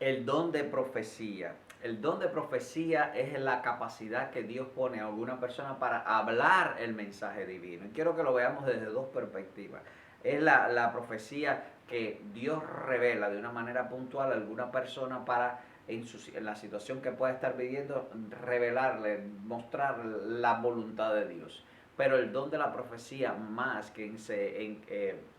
El don de profecía. El don de profecía es la capacidad que Dios pone a alguna persona para hablar el mensaje divino. Y quiero que lo veamos desde dos perspectivas. Es la profecía que Dios revela de una manera puntual a alguna persona para, en la situación que pueda estar viviendo, revelarle, mostrar la voluntad de Dios. Pero el don de la profecía, más que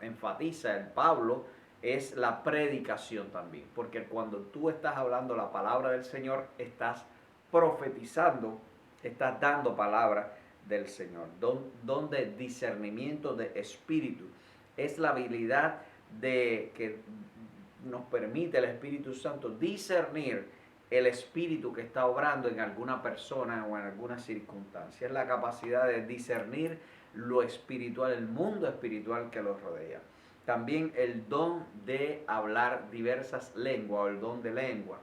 enfatiza el Pablo, es la predicación también, porque cuando tú estás hablando la palabra del Señor, estás profetizando, estás dando palabra del Señor. Don de discernimiento de espíritu es la habilidad de que nos permite el Espíritu Santo discernir el espíritu que está obrando en alguna persona o en alguna circunstancia. Es la capacidad de discernir lo espiritual, el mundo espiritual que los rodea. También el don de hablar diversas lenguas, o el don de lengua.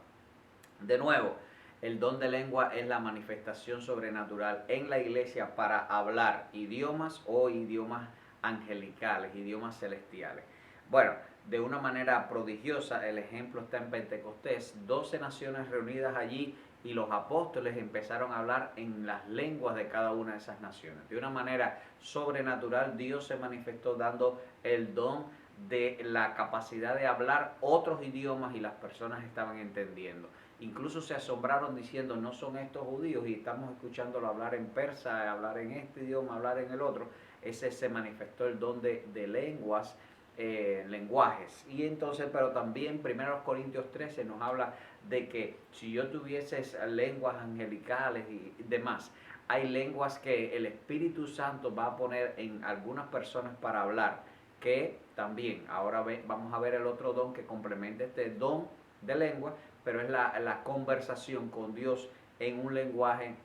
De nuevo, el don de lengua es la manifestación sobrenatural en la iglesia para hablar idiomas o idiomas angelicales, idiomas celestiales. Bueno, de una manera prodigiosa, el ejemplo está en Pentecostés, 12 naciones reunidas allí, y los apóstoles empezaron a hablar en las lenguas de cada una de esas naciones. De una manera sobrenatural, Dios se manifestó dando el don de la capacidad de hablar otros idiomas, y las personas estaban entendiendo. Incluso se asombraron diciendo, no son estos judíos, y estamos escuchándolo hablar en persa, hablar en este idioma, hablar en el otro. Ese se manifestó el don de lenguas, lenguajes. Y entonces, pero también 1 Corintios 13 nos habla de que si yo tuviese lenguas angelicales y demás, hay lenguas que el Espíritu Santo va a poner en algunas personas para hablar, que también, ahora vamos a ver el otro don que complementa este don de lengua, pero es la conversación con Dios en un lenguaje,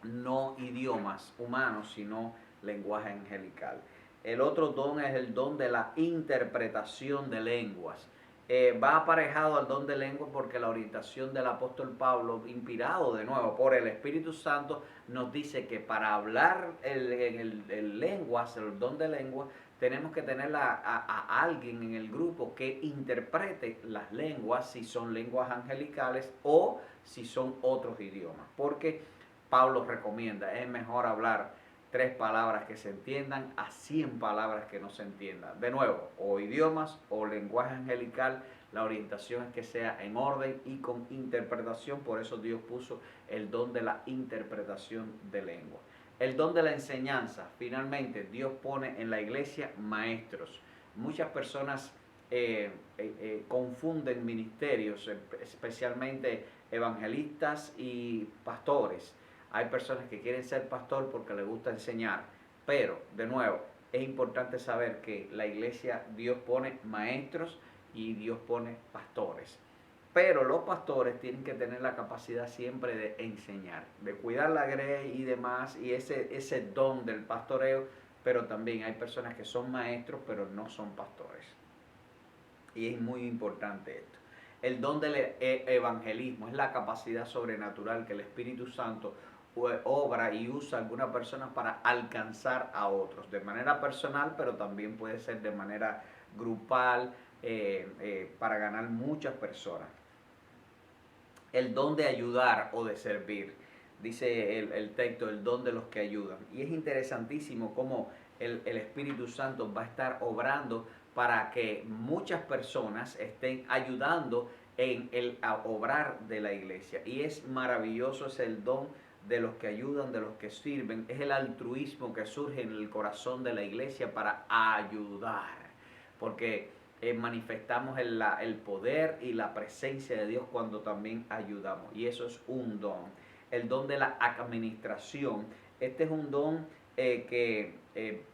no idiomas humanos, sino lenguaje angelical. El otro don es el don de la interpretación de lenguas. va aparejado al don de lengua porque la orientación del apóstol Pablo, inspirado de nuevo por el Espíritu Santo, nos dice que para hablar el lenguas, el don de lengua, tenemos que tener a alguien en el grupo que interprete las lenguas, si son lenguas angelicales o si son otros idiomas. Porque Pablo recomienda, es mejor hablar 3 palabras que se entiendan a 100 palabras que no se entiendan. De nuevo, o idiomas o lenguaje angelical, la orientación es que sea en orden y con interpretación. Por eso Dios puso el don de la interpretación de lengua. El don de la enseñanza. Finalmente, Dios pone en la iglesia maestros. Muchas personas confunden ministerios, especialmente evangelistas y pastores. Hay personas que quieren ser pastor porque les gusta enseñar, pero de nuevo, es importante saber que la iglesia, Dios pone maestros y Dios pone pastores. Pero los pastores tienen que tener la capacidad siempre de enseñar, de cuidar la grey y demás, y ese don del pastoreo, pero también hay personas que son maestros, pero no son pastores. Y es muy importante esto. El don del evangelismo es la capacidad sobrenatural que el Espíritu Santo obra y usa a algunas personas para alcanzar a otros, de manera personal, pero también puede ser de manera grupal, para ganar muchas personas. El don de ayudar o de servir, dice el texto, el don de los que ayudan. Y es interesantísimo cómo el Espíritu Santo va a estar obrando para que muchas personas estén ayudando en el obrar de la iglesia. Y es maravilloso, es el don de los que ayudan, de los que sirven. Es el altruismo que surge en el corazón de la iglesia para ayudar. Porque manifestamos el poder y la presencia de Dios cuando también ayudamos. Y eso es un don. El don de la administración. Este es un don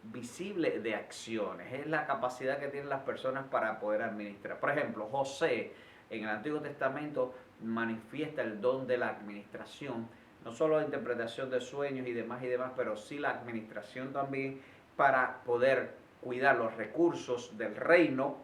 visible de acciones. Es la capacidad que tienen las personas para poder administrar. Por ejemplo, José en el Antiguo Testamento manifiesta el don de la administración. No solo la interpretación de sueños y demás, pero sí la administración también para poder cuidar los recursos del reino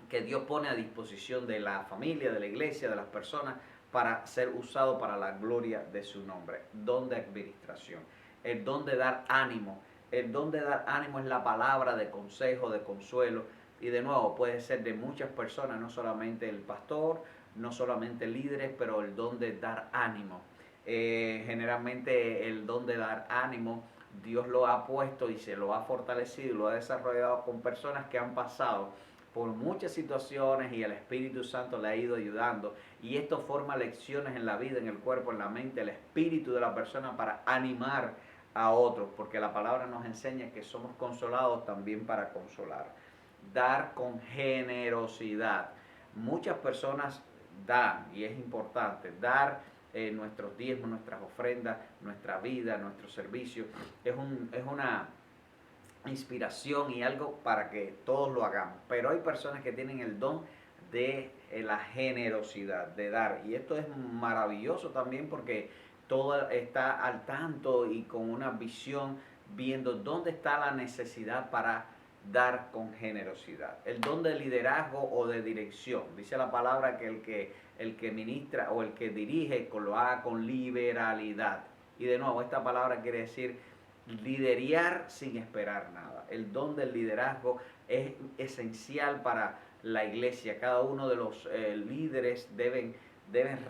que Dios pone a disposición de la familia, de la iglesia, de las personas, para ser usado para la gloria de su nombre. Don de administración. El don de dar ánimo. El don de dar ánimo es la palabra de consejo, de consuelo. Y de nuevo, puede ser de muchas personas, no solamente el pastor, no solamente líderes, pero el don de dar ánimo. Generalmente el don de dar ánimo, Dios lo ha puesto y se lo ha fortalecido y lo ha desarrollado con personas que han pasado por muchas situaciones y el Espíritu Santo le ha ido ayudando, y esto forma lecciones en la vida, en el cuerpo, en la mente, el espíritu de la persona para animar a otros, porque la palabra nos enseña que somos consolados también para consolar. Dar con generosidad. Muchas personas dan, y es importante dar nuestros diezmos, nuestras ofrendas, nuestra vida, nuestro servicio. Es una inspiración y algo para que todos lo hagamos. Pero hay personas que tienen el don de la generosidad, de dar. Y esto es maravilloso también porque todo está al tanto y con una visión, viendo dónde está la necesidad para dar con generosidad. El don de liderazgo o de dirección. Dice la palabra que el que ministra o el que dirige lo haga con liberalidad. Y de nuevo, esta palabra quiere decir liderar sin esperar nada. El don del liderazgo es esencial para la iglesia. Cada uno de los líderes deben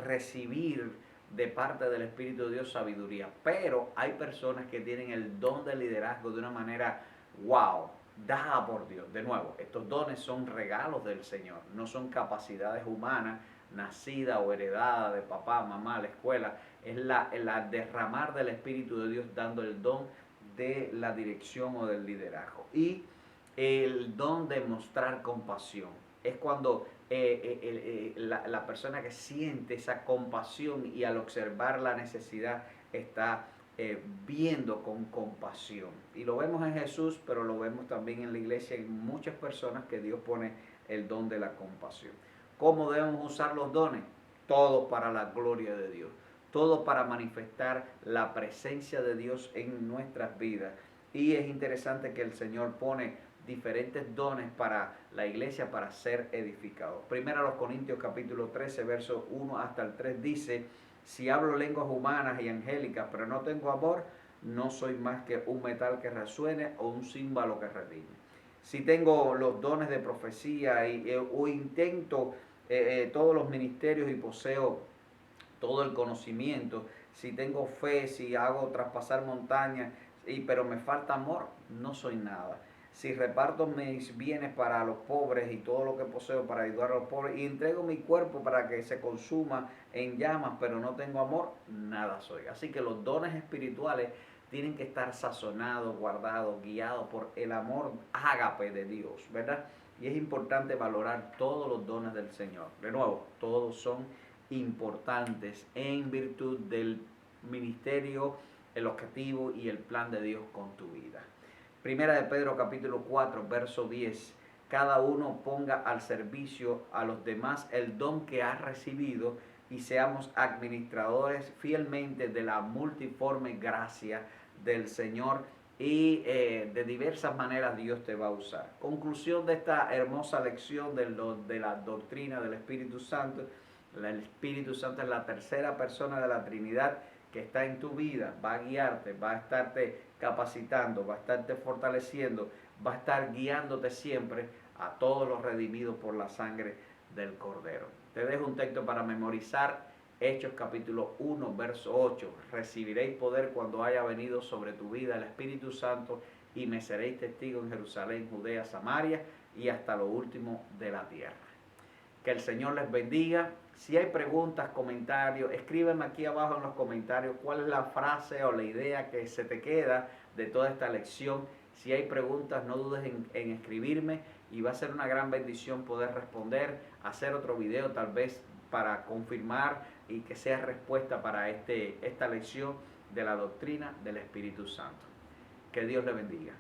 recibir de parte del Espíritu de Dios sabiduría. Pero hay personas que tienen el don del liderazgo de una manera wow, dada por Dios. De nuevo, estos dones son regalos del Señor, no son capacidades humanas nacida o heredada de papá, mamá, la escuela. Es la derramar del Espíritu de Dios dando el don de la dirección o del liderazgo. Y el don de mostrar compasión. Es cuando la persona que siente esa compasión y al observar la necesidad está viendo con compasión. Y lo vemos en Jesús, pero lo vemos también en la iglesia, en muchas personas que Dios pone el don de la compasión. ¿Cómo debemos usar los dones? Todo para la gloria de Dios. Todo para manifestar la presencia de Dios en nuestras vidas. Y es interesante que el Señor pone diferentes dones para la iglesia para ser edificados. Primero a los Corintios capítulo 13, verso 1 hasta el 3 dice: si hablo lenguas humanas y angélicas, pero no tengo amor, no soy más que un metal que resuene o un címbalo que retine. Si tengo los dones de profecía o intento todos los ministerios y poseo todo el conocimiento, si tengo fe, si hago traspasar montañas, pero me falta amor, no soy nada. Si reparto mis bienes para los pobres y todo lo que poseo para ayudar a los pobres y entrego mi cuerpo para que se consuma en llamas, pero no tengo amor, nada soy. Así que los dones espirituales tienen que estar sazonados, guardados, guiados por el amor ágape de Dios, ¿verdad? Y es importante valorar todos los dones del Señor. De nuevo, todos son importantes en virtud del ministerio, el objetivo y el plan de Dios con tu vida. Primera de Pedro capítulo 4, verso 10. Cada uno ponga al servicio a los demás el don que ha recibido y seamos administradores fielmente de la multiforme gracia del Señor, y de diversas maneras Dios te va a usar. Conclusión de esta hermosa lección de la doctrina del Espíritu Santo. El Espíritu Santo es la tercera persona de la Trinidad que está en tu vida, va a guiarte, va a estarte capacitando, va a estarte fortaleciendo, va a estar guiándote siempre a todos los redimidos por la sangre del Cordero. Te dejo un texto para memorizar. Hechos capítulo 1, verso 8. Recibiréis poder cuando haya venido sobre tu vida el Espíritu Santo y me seréis testigo en Jerusalén, Judea, Samaria y hasta lo último de la tierra. Que el Señor les bendiga. Si hay preguntas, comentarios, escríbeme aquí abajo en los comentarios cuál es la frase o la idea que se te queda de toda esta lección. Si hay preguntas, no dudes en escribirme y va a ser una gran bendición poder responder, hacer otro video tal vez para confirmar y que sea respuesta para esta lección de la doctrina del Espíritu Santo. Que Dios le bendiga.